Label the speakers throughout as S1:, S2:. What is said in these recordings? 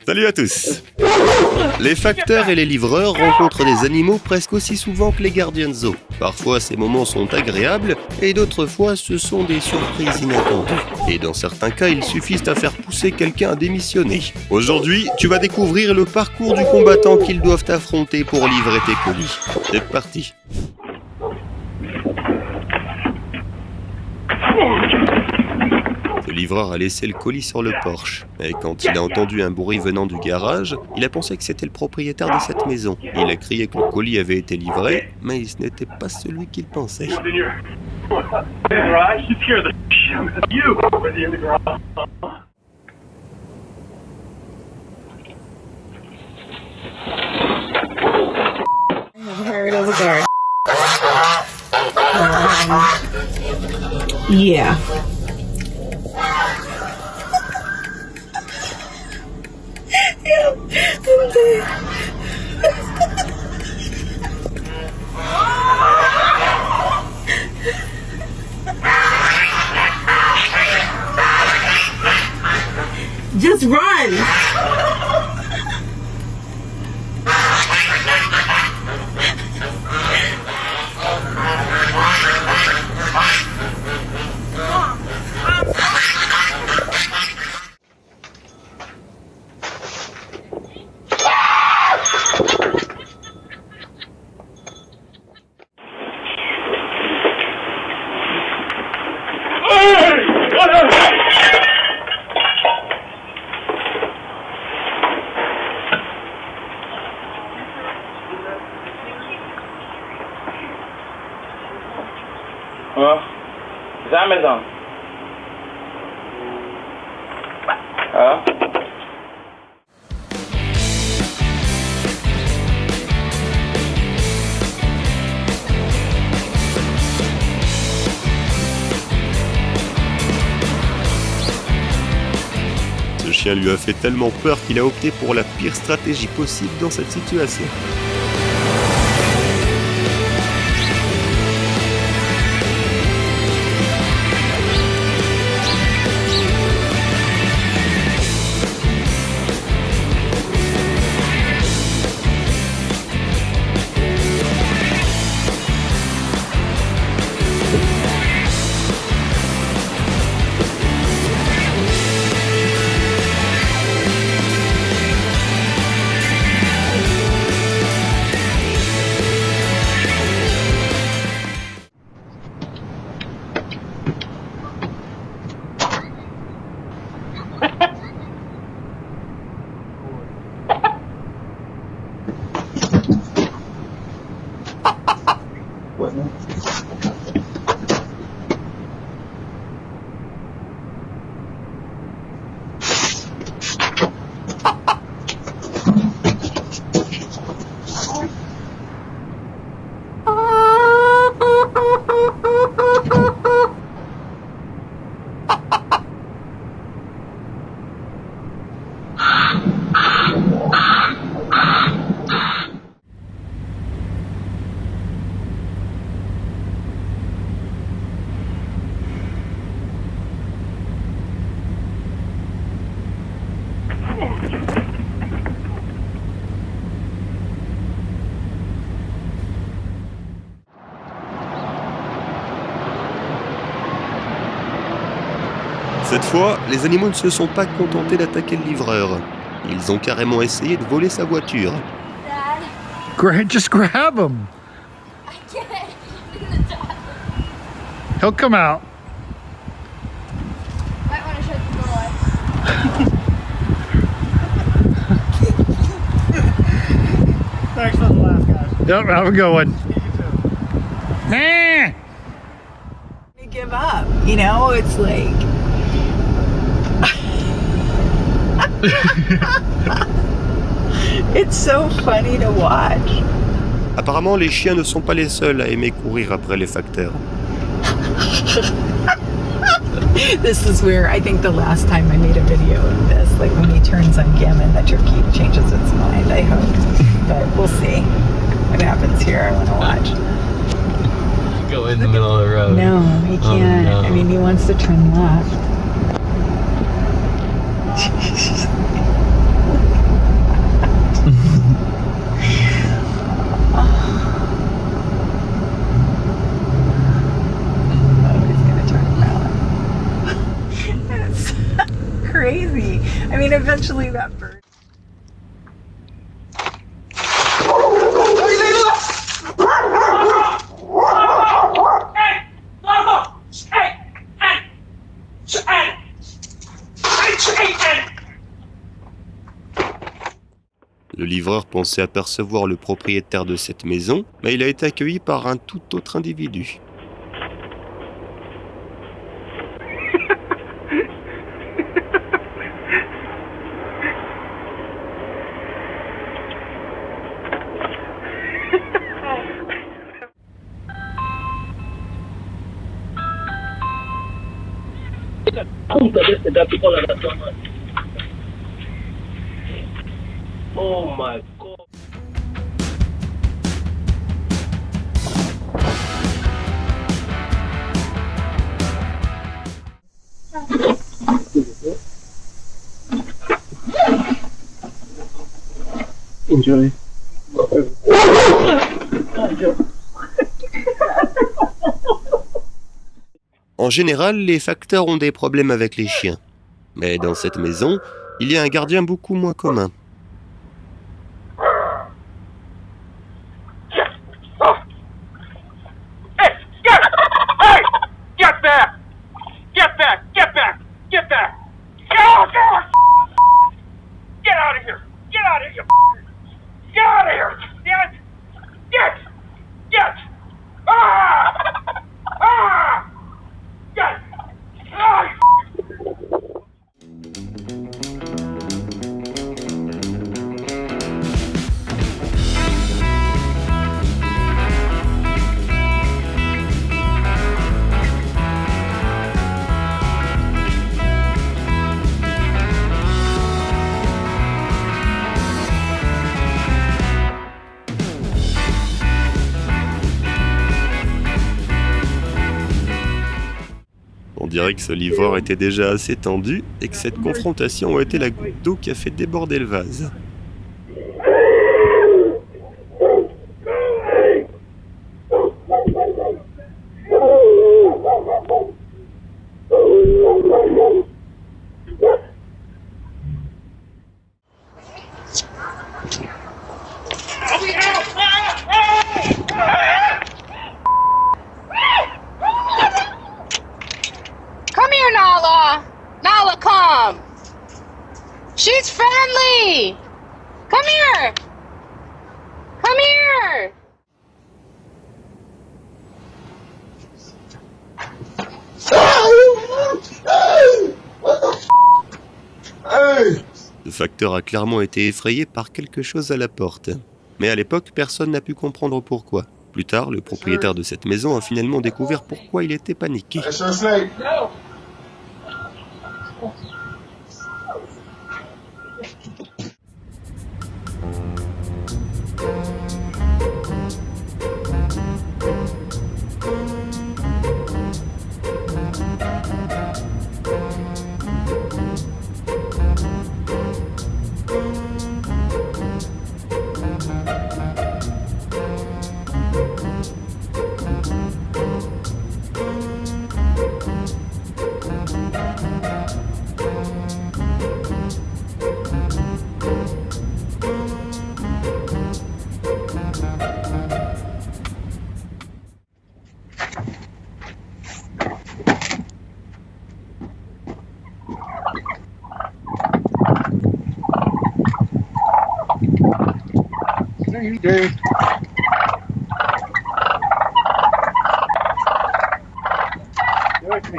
S1: Salut à tous. Les facteurs et les livreurs rencontrent des animaux presque aussi souvent que les gardiens de zoo. Parfois ces moments sont agréables et d'autres fois ce sont des surprises inattendues. Et dans certains cas il suffit à faire pousser quelqu'un à démissionner. Aujourd'hui tu vas découvrir le parcours du combattant qu'ils doivent affronter pour livrer tes colis. C'est parti. Le livreur a laissé le colis sur le porche. Et quand il a entendu un bruit venant du garage, il a pensé que c'était le propriétaire de cette maison. Il a crié que le colis avait été livré, mais ce n'était pas celui qu'il pensait.
S2: Yeah. Just run!
S3: C'est Amazon.
S1: Ce chien lui a fait tellement peur qu'il a opté pour la pire stratégie possible dans cette situation. Cette fois, les animaux ne se sont pas contentés d'attaquer le livreur. Ils ont carrément essayé de voler sa voiture.
S4: Just grab him.
S5: I can't. In the dog.
S4: He'll come out.
S5: Might want to shut the door.
S4: Thanks for the laugh, guys. Yep, have a good one. Nah.
S2: Give up, you know, it's like it's so funny to watch.
S1: Apparemment, les chiens ne sont pas les seuls à aimer courir après les facteurs.
S2: This is where I think the last time I made a video of this, like when he turns on Gammon, the turkey changes its mind, I hope. But we'll see what happens here. I want to watch.
S3: Go in the middle of the road.
S2: No, he can't.
S3: Oh, no.
S2: I mean, he wants to turn left. I mean, eventually that bird.
S1: Le livreur pensait apercevoir le propriétaire de cette maison, mais il a été accueilli par un tout autre individu.
S3: Oh my God. Enjoy.
S1: En général, les facteurs ont des problèmes avec les chiens. Mais dans cette maison, il y a un gardien beaucoup moins commun. On dirait que ce livreur était déjà assez tendu et que cette confrontation a été la goutte d'eau qui a fait déborder le vase.
S6: Come here, Nala. Nala, come. She's friendly. Come here. Come here.
S1: Le facteur a clairement été effrayé par quelque chose à la porte. Mais à l'époque, personne n'a pu comprendre pourquoi. Plus tard, le propriétaire de cette maison a finalement découvert pourquoi il était paniqué.
S4: Dave. Give it to me.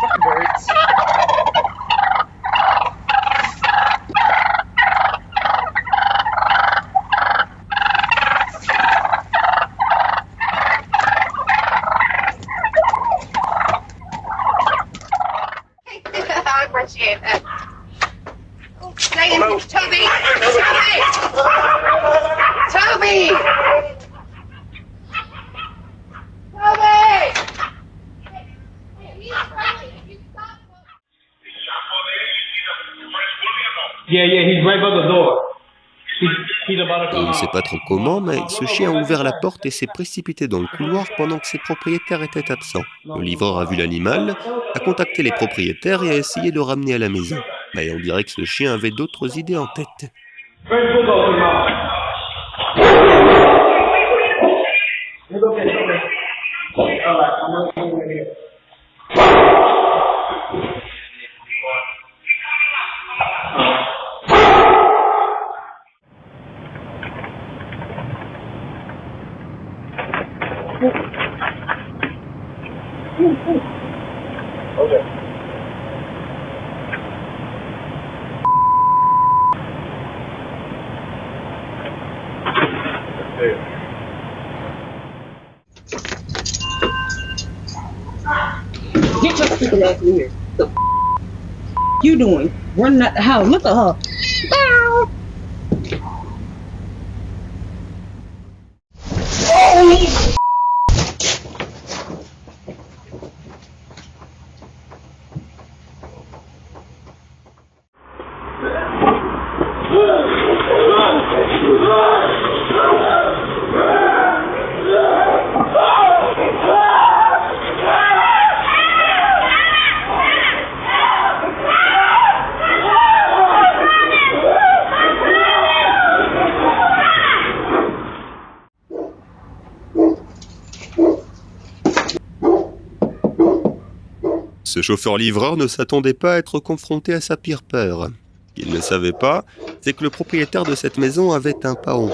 S4: Fucking birds.
S6: I appreciate it. Stay in, Toby! Toby! Toby!
S3: Yeah, he's right by the door.
S1: On ne sait pas trop comment, mais ce chien a ouvert la porte et s'est précipité dans le couloir pendant que ses propriétaires étaient absents. Le livreur a vu l'animal, a contacté les propriétaires et a essayé de le ramener à la maison. Mais on dirait que ce chien avait d'autres idées en tête.
S7: Get your stupid ass in here. The you doing? Running out the house. Look at her. Ow. Oh.
S1: Ce chauffeur-livreur ne s'attendait pas à être confronté à sa pire peur. Ce qu'il ne savait pas, c'est que le propriétaire de cette maison avait un paon.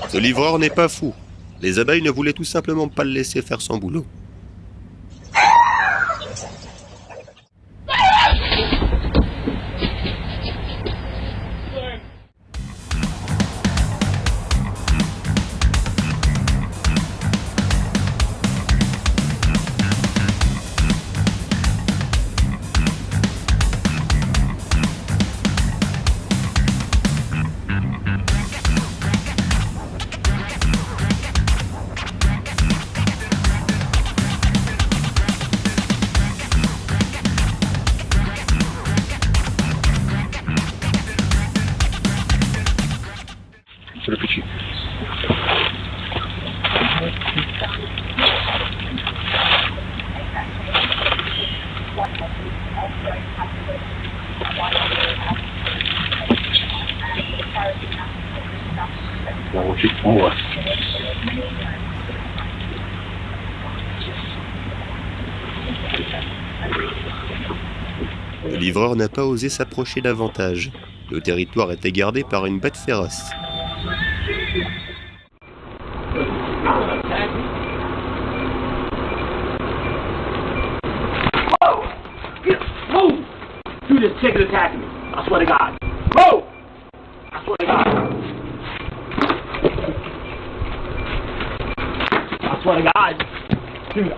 S1: Ce livreur n'est pas fou. Les abeilles ne voulaient tout simplement pas le laisser faire son boulot. Le livreur n'a pas osé s'approcher davantage. Le territoire était gardé par une bête féroce.
S4: Move! You just take it attacking me. I swear to God. Move! I swear to God. I swear to God. Dude.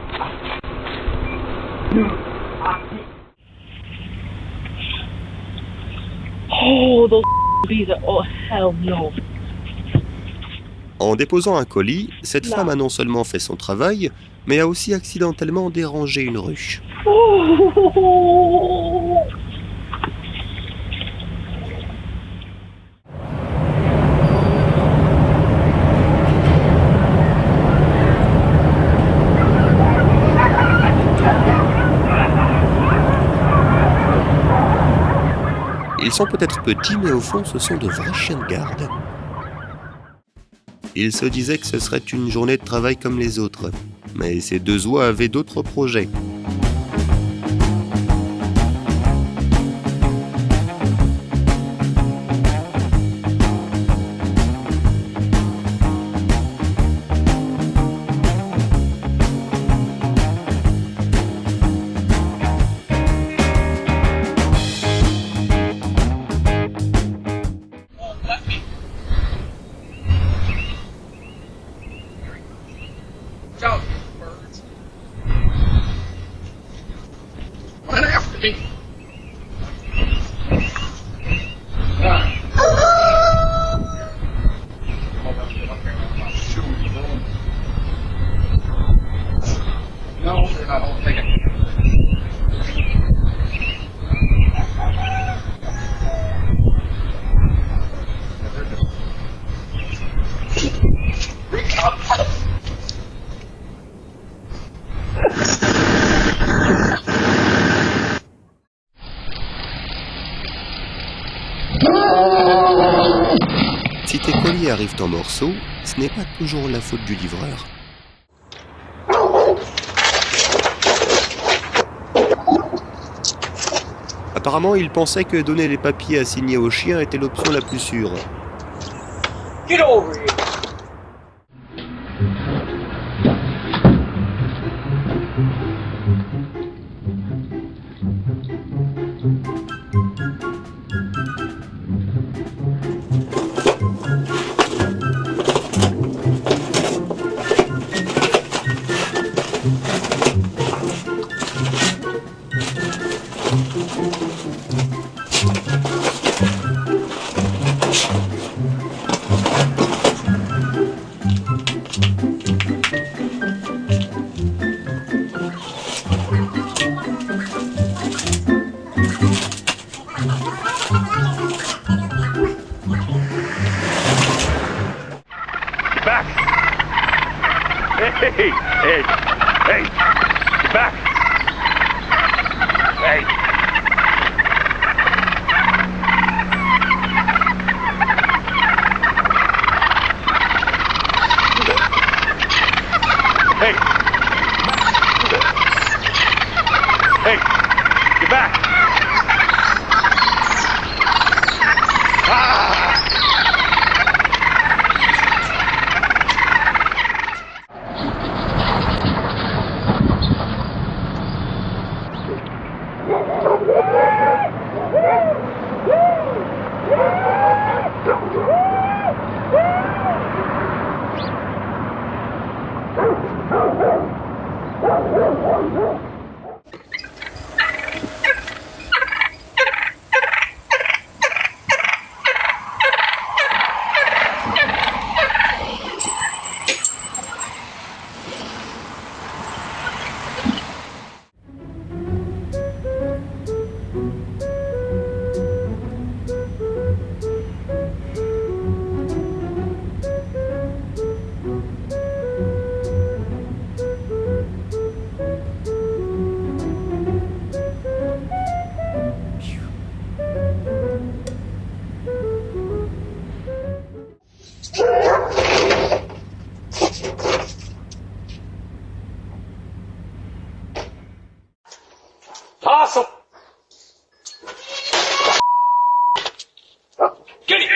S7: Oh, those bees are. Oh, hell no.
S1: En déposant un colis, cette femme a non seulement fait son travail, mais a aussi accidentellement dérangé une ruche.
S7: Oh.
S1: Ils sont peut-être petits, mais au fond, ce sont de vrais chiens de garde. Ils se disaient que ce serait une journée de travail comme les autres. Mais ces deux oies avaient d'autres projets. si tes colis arrivent en morceaux, ce n'est pas toujours la faute du livreur. Apparemment, il pensait que donner les papiers à signer au chien était l'option la plus sûre.
S4: Get over here.
S8: Back! Hey! Hey! Hey! Get back! Hey! Hey! Hey! Get back! Ah!
S4: Awesome. Get it.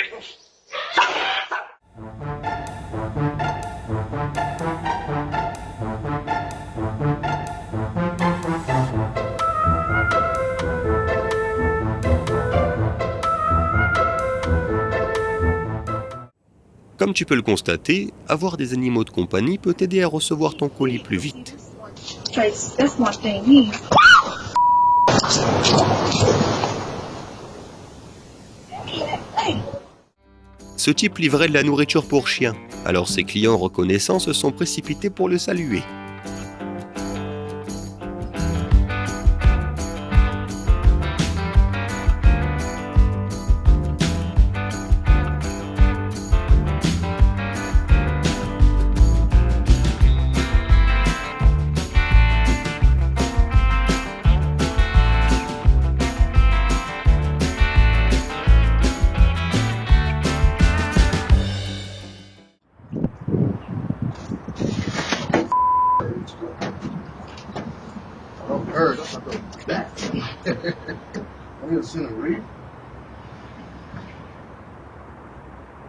S1: Comme tu peux le constater, avoir des animaux de compagnie peut t'aider à recevoir ton colis plus vite. Ce type livrait de la nourriture pour chiens, alors ses clients reconnaissants se sont précipités pour le saluer.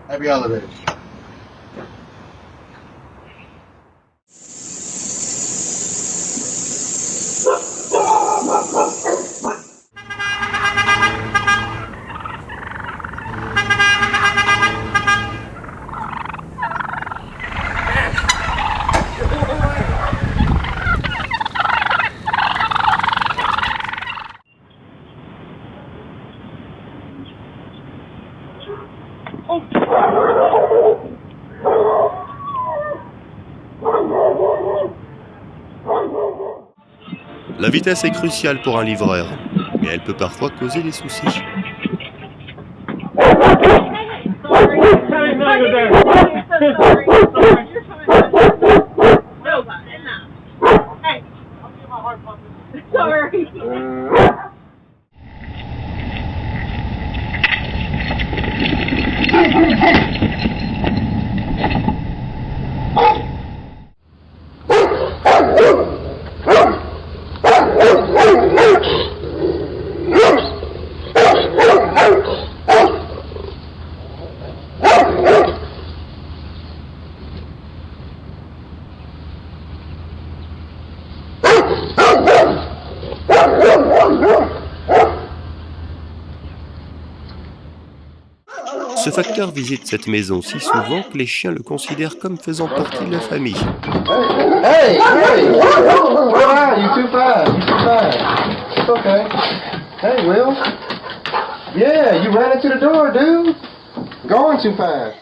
S9: Happy holidays.
S1: La vitesse est cruciale pour un livreur, mais elle peut parfois causer des soucis.
S6: Sorry.
S1: Ce facteur visite cette maison si souvent que les chiens le considèrent comme faisant partie de la famille.
S9: Hey! Where are you? Too fast. You're too fast. It's okay. Hey, Will. Yeah, you ran into the door, dude. Going too fast.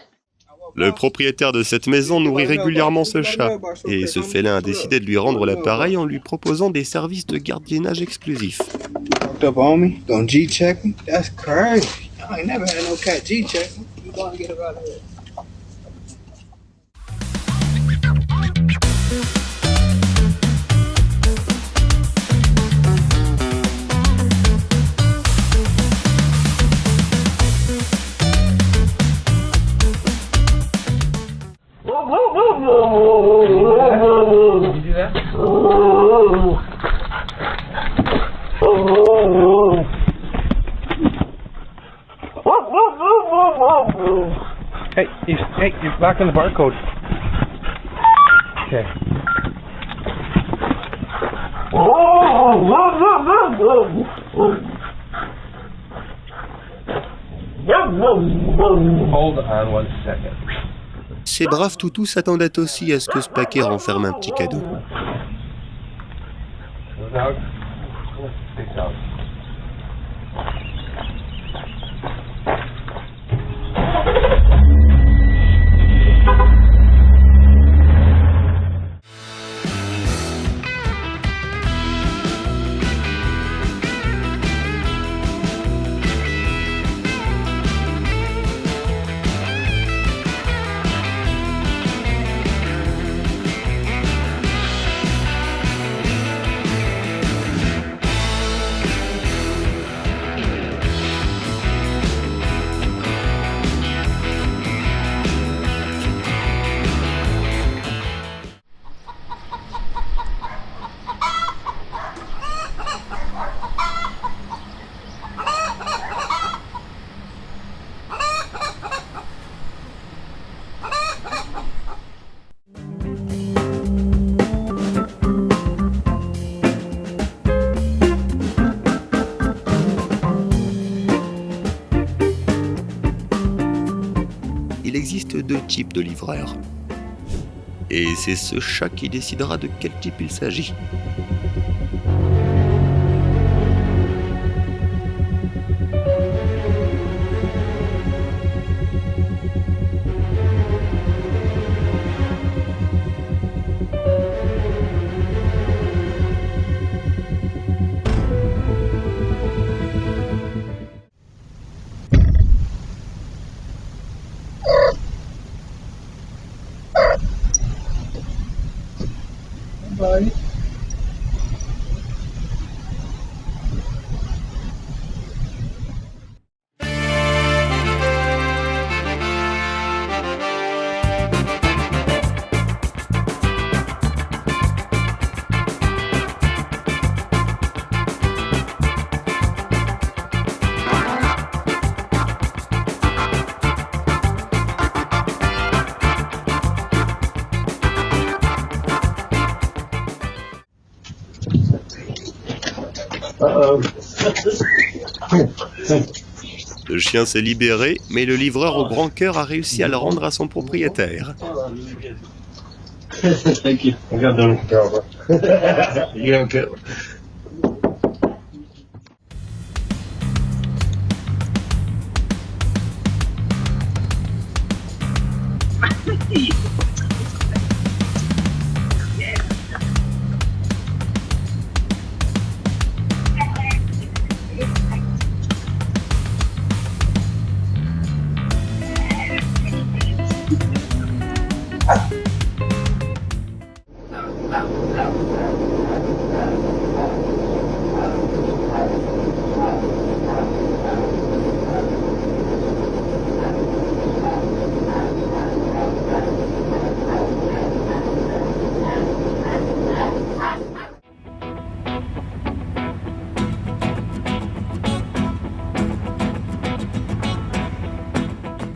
S1: Le propriétaire de cette maison nourrit régulièrement ce chat, et ce félin a décidé de lui rendre l'appareil en lui proposant des services de gardiennage exclusifs.
S9: Walked up on me, gonna G-check me? That's crazy. I ain't never had no cat G-check me. You gonna get her out of here.
S4: Did you do that? Hey, you're blocking the barcode. Okay. Hold on one second.
S1: Ces braves toutous s'attendaient aussi à ce que Spacker renferme un petit cadeau. Il existe deux types de livreurs. Et c'est ce chat qui décidera de quel type il s'agit.
S9: Buddy.
S1: Le chien s'est libéré, mais le livreur au grand cœur a réussi à le rendre à son propriétaire.
S3: Thank you. I got done. Yeah, okay.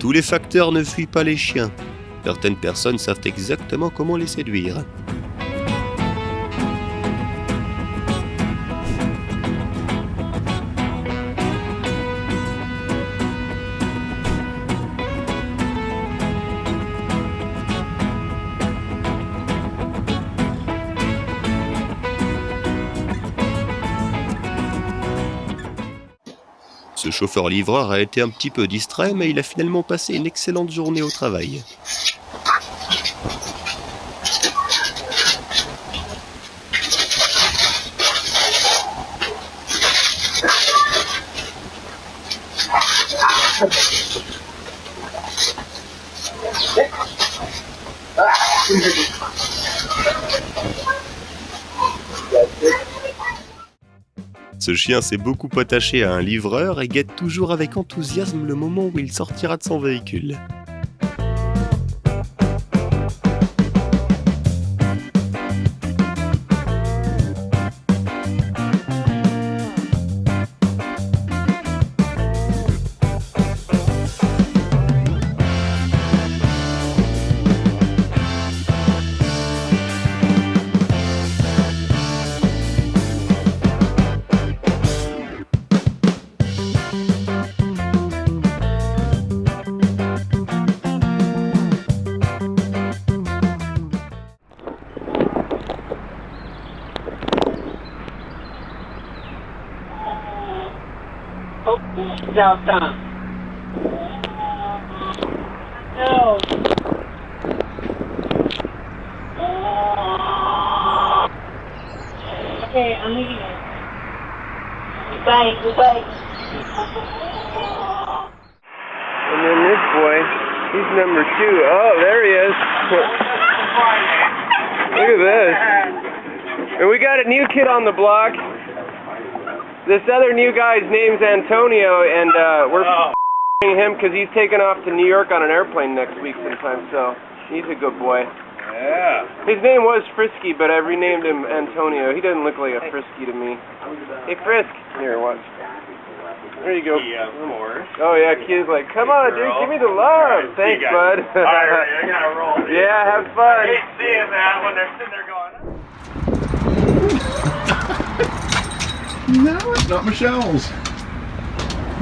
S1: Tous les facteurs ne fuient pas les chiens. Certaines personnes savent exactement comment les séduire. Ce chauffeur-livreur a été un petit peu distrait, mais il a finalement passé une excellente journée au travail. Ce chien s'est beaucoup attaché à un livreur et guette toujours avec enthousiasme le moment où il sortira de son véhicule.
S7: Downtown. No. Okay, I'm leaving it. Goodbye, goodbye.
S9: And then this boy, he's number 2. Oh, there he is. Look at this. And we got a new kid on the block. This other new guy's name's Antonio, and we're f***ing him because he's taking off to New York on an airplane next week sometime, so he's a good boy.
S8: Yeah.
S9: His name was Frisky, but I renamed him Antonio. He doesn't look like a Frisky to me. Hey, Frisk. Here, watch. There you go.
S8: Yeah, of course.
S9: Oh, yeah, kid's like, come on, dude, give me the love. Thanks, bud.
S8: Alright, I gotta roll. Dude.
S9: Yeah, have fun.
S8: I hate seeing that when they're sitting there going...
S3: No, it's not Michelle's.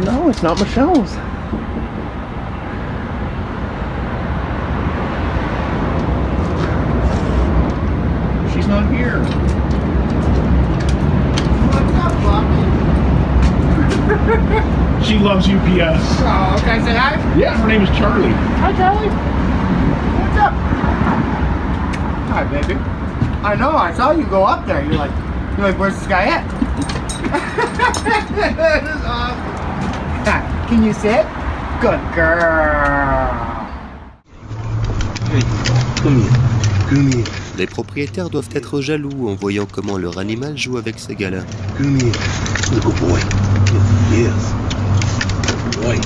S9: No, it's not Michelle's.
S3: She's not here.
S10: What's up, Bobby?
S3: She loves UPS.
S10: Oh, can I say hi?
S3: Yeah, her name is Charlie.
S10: Hi, Charlie. What's up? Hi, baby. I know, I saw you go up there. You're like, where's this guy at? That is awesome. Can you sit? Good girl.
S3: Hey, come here. Come here.
S1: Les propriétaires doivent être jaloux en voyant comment leur animal joue avec ces gars-là.
S3: Come here. Little boy. Yes. Boy.